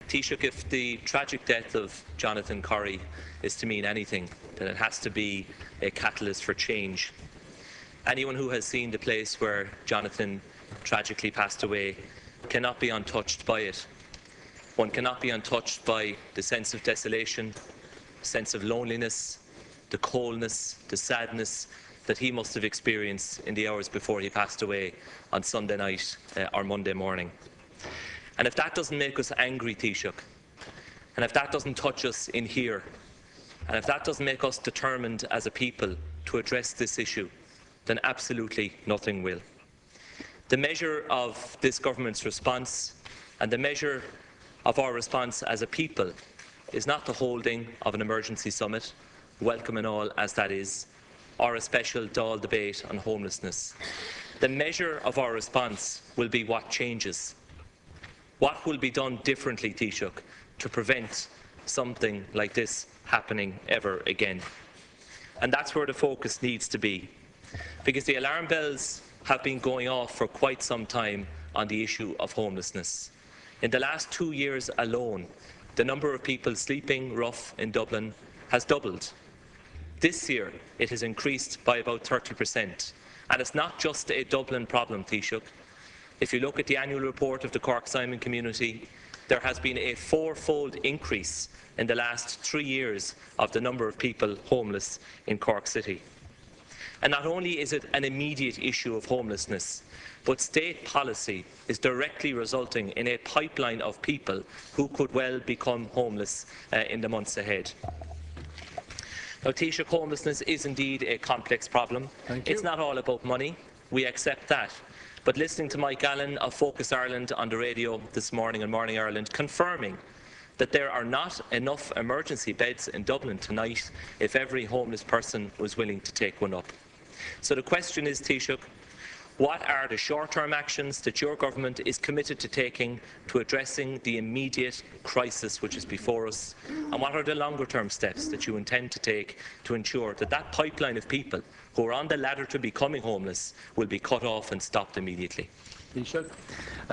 Taoiseach, if the tragic death of Jonathan Corry is to mean anything, then it has to be a catalyst for change. Anyone who has seen the place where Jonathan tragically passed away cannot be untouched by it. One cannot be untouched by the sense of desolation, sense of loneliness, the coldness, the sadness that he must have experienced in the hours before he passed away on Sunday night or Monday morning. And if that doesn't make us angry, Taoiseach, and if that doesn't touch us in here, and if that doesn't make us determined as a people to address this issue, then absolutely nothing will. The measure of this government's response and the measure of our response as a people is not the holding of an emergency summit, welcome and all as that is, or a special Dáil debate on homelessness. The measure of our response will be what changes. What will be done differently, Taoiseach, to prevent something like this happening ever again? And that's where the focus needs to be, because the alarm bells have been going off for quite some time on the issue of homelessness. In the last 2 years alone, the number of people sleeping rough in Dublin has doubled. This year, it has increased by about 30%. And it's not just a Dublin problem, Taoiseach. If you look at the annual report of the Cork Simon community, there has been a fourfold increase in the last 3 years of the number of people homeless in Cork City. And not only is it an immediate issue of homelessness, but state policy is directly resulting in a pipeline of people who could well become homeless in the months ahead. Now, Taoiseach, homelessness is indeed a complex problem. It's not all about money. We accept that. But listening to Mike Allen of Focus Ireland on the radio this morning on Morning Ireland confirming that there are not enough emergency beds in Dublin tonight if every homeless person was willing to take one up. So the question is, Taoiseach, what are the short-term actions that your government is committed to taking to addressing the immediate crisis which is before us? And what are the longer-term steps that you intend to take to ensure that that pipeline of people who are on the ladder to becoming homeless will be cut off and stopped immediately?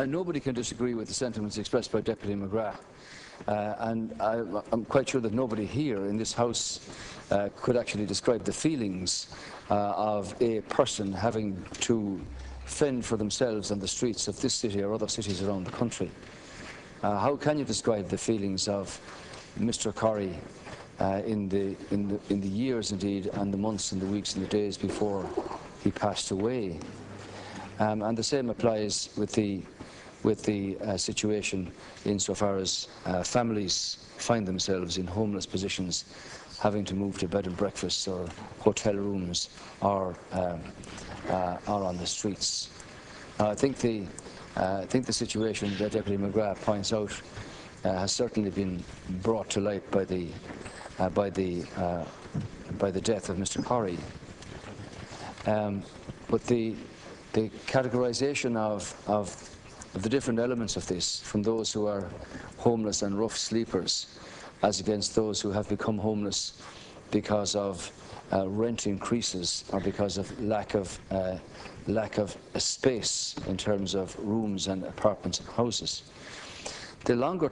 Nobody can disagree with the sentiments expressed by Deputy McGrath. And I'm quite sure that nobody here in this House could actually describe the feelings of a person having to fend for themselves on the streets of this city or other cities around the country. How can you describe the feelings of Mr. Corry in the years, indeed, and the months and the weeks and the days before he passed away? And the same applies with the situation insofar as families find themselves in homeless positions, having to move to bed and breakfast or hotel rooms or on the streets. I think the situation that Deputy McGrath points out has certainly been brought to light by the death of Mr. Corry. But the categorisation of the different elements of this, from those who are homeless and rough sleepers, as against those who have become homeless because of rent increases or because of lack of space in terms of rooms and apartments and houses. The longer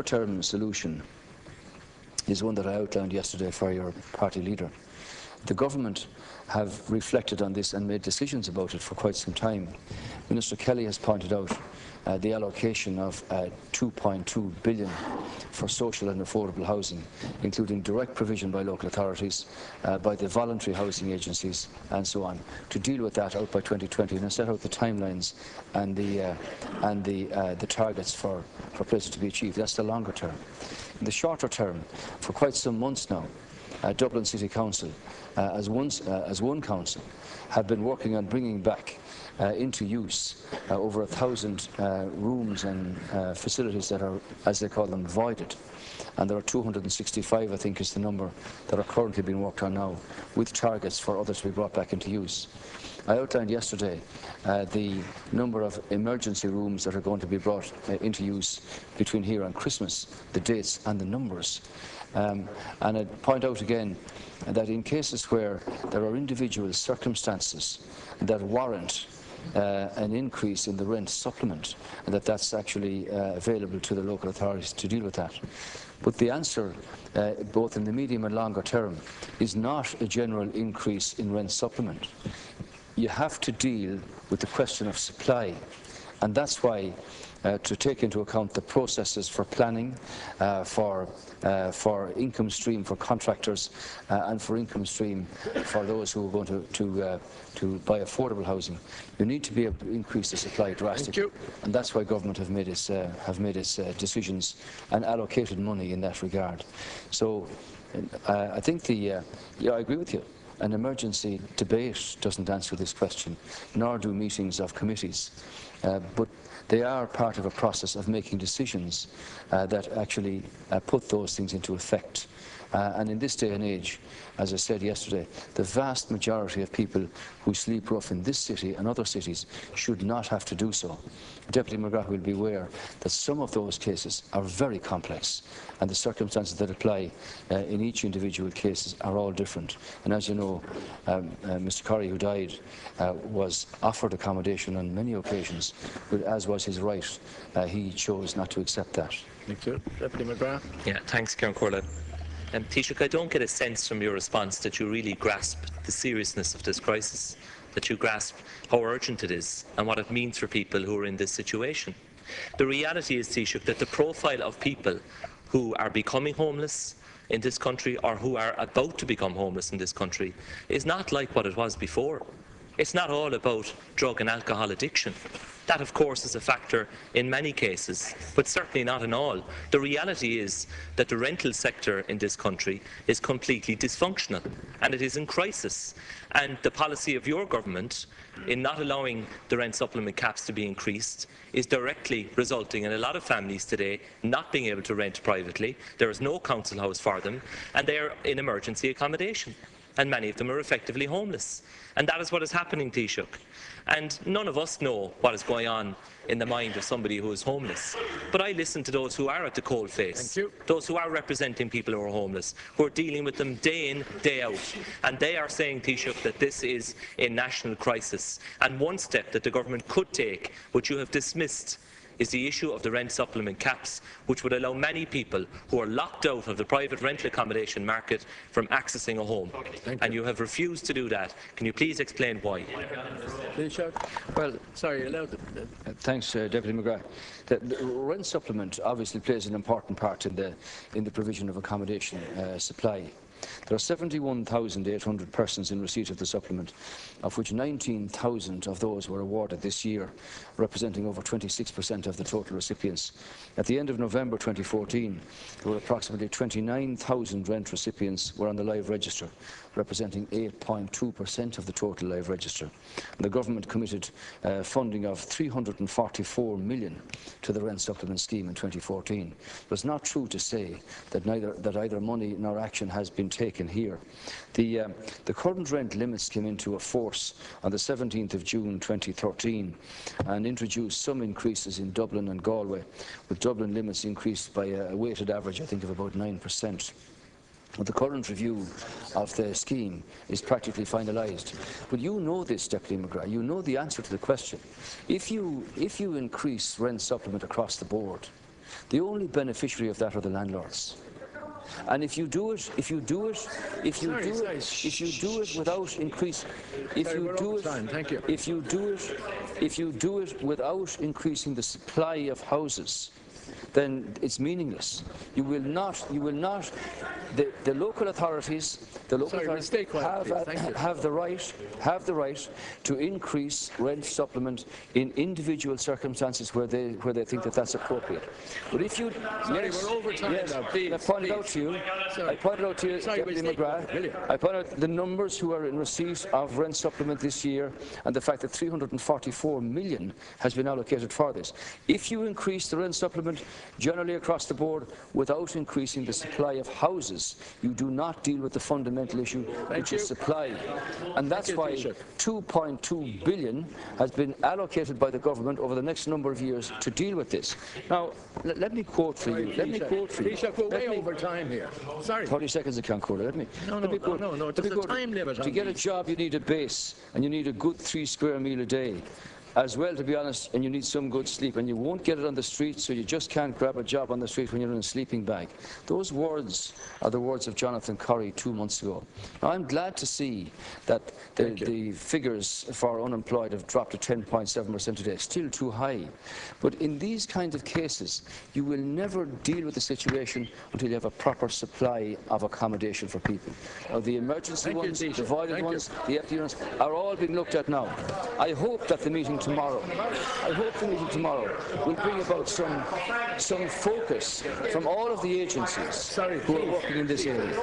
term solution is one that I outlined yesterday for your party leader. The government have reflected on this and made decisions about it for quite some time. Minister Kelly has pointed out the allocation of 2.2 billion for social and affordable housing, including direct provision by local authorities, by the voluntary housing agencies and so on, to deal with that out by 2020 and set out the timelines and the targets for places to be achieved. That's the longer term. In the shorter term, for quite some months now, Dublin City Council, as one council, have been working on bringing back into use over 1,000 rooms and facilities that are, as they call them, voided. And there are 265, I think, is the number that are currently being worked on now, with targets for others to be brought back into use. I outlined yesterday the number of emergency rooms that are going to be brought into use between here and Christmas, the dates and the numbers. And I'd point out again that in cases where there are individual circumstances that warrant an increase in the rent supplement, and that's actually available to the local authorities to deal with that. But the answer, both in the medium and longer term, is not a general increase in rent supplement. You have to deal with the question of supply, and that's why to take into account the processes for planning, for income stream for contractors, and for income stream for those who are going to buy affordable housing. You need to be able to increase the supply drastically, and that's why government have made its decisions and allocated money in that regard. So I think I agree with you. An emergency debate doesn't answer this question, nor do meetings of committees. But they are part of a process of making decisions that actually put those things into effect. And in this day and age, as I said yesterday, the vast majority of people who sleep rough in this city and other cities should not have to do so. Deputy McGrath will be aware that some of those cases are very complex, and the circumstances that apply in each individual case are all different. And as you know, Mr. Corrie, who died, was offered accommodation on many occasions, but as was his right, he chose not to accept that. Thank you. Deputy McGrath. Yeah, thanks, Kieran Corlett. Taoiseach, I don't get a sense from your response that you really grasp the seriousness of this crisis, that you grasp how urgent it is and what it means for people who are in this situation. The reality is, Taoiseach, that the profile of people who are becoming homeless in this country or who are about to become homeless in this country is not like what it was before. It's not all about drug and alcohol addiction. That, of course, is a factor in many cases, but certainly not in all. The reality is that the rental sector in this country is completely dysfunctional, and it is in crisis. And the policy of your government in not allowing the rent supplement caps to be increased is directly resulting in a lot of families today not being able to rent privately. There is no council house for them, and they are in emergency accommodation. And many of them are effectively homeless. And that is what is happening, Taoiseach. And none of us know what is going on in the mind of somebody who is homeless. But I listen to those who are at the coalface, those who are representing people who are homeless, who are dealing with them day in, day out. And they are saying, Taoiseach, that this is a national crisis. And one step that the government could take, which you have dismissed, is the issue of the rent supplement caps, which would allow many people who are locked out of the private rental accommodation market from accessing a home. And you have refused to do that. Can you please explain why? Well, sorry, allowed. Thanks, Deputy McGrath. The rent supplement obviously plays an important part in the provision of accommodation supply. There are 71,800 persons in receipt of the supplement, of which 19,000 of those were awarded this year, representing over 26% of the total recipients. At the end of November 2014, there were approximately 29,000 rent recipients were on the live register, representing 8.2% of the total live register. And the government committed funding of $344 million to the rent supplement scheme in 2014. But it's not true to say that either money nor action has been taken here. The current rent limits came into force on the 17th of June 2013 and introduced some increases in Dublin and Galway, with Dublin limits increased by a weighted average, I think, of about 9%. The current review of the scheme is practically finalised. But you know this, Deputy McGrath, you know the answer to the question. If you increase rent supplement across the board, the only beneficiary of that are the landlords. And if you do it without increase, if you do it without increasing the supply of houses, then it's meaningless. The local authorities have the right to increase rent supplement in individual circumstances where they think that that's appropriate. But if you we're over time now. Please, I pointed out to you, Deputy McGrath, I pointed out the numbers who are in receipt of rent supplement this year and the fact that $344 million has been allocated for this. If you increase the rent supplement generally across the board, without increasing the supply of houses. You do not deal with the fundamental issue, which is supply. And that's why 2.2 billion has been allocated by the government over the next number of years to deal with this. Now, let me quote for you. Let me quote for you. Taoiseach, we're way over time here. Sorry. 30 seconds I can't quote it. No, there's a time limit. To get a job, you need a base, and you need a good 3 square meal a day. As well, to be honest, and you need some good sleep, and you won't get it on the street, so you just can't grab a job on the street when you're in a sleeping bag. Those words are the words of Jonathan Corry 2 months ago. Now, I'm glad to see that the figures for unemployed have dropped to 10.7% today, still too high. But in these kinds of cases, you will never deal with the situation until you have a proper supply of accommodation for people. Now, the emergency ones, the voided ones, the empty ones are all being looked at now. I hope that the meeting tomorrow will bring about some focus from all of the agencies who are working in this area.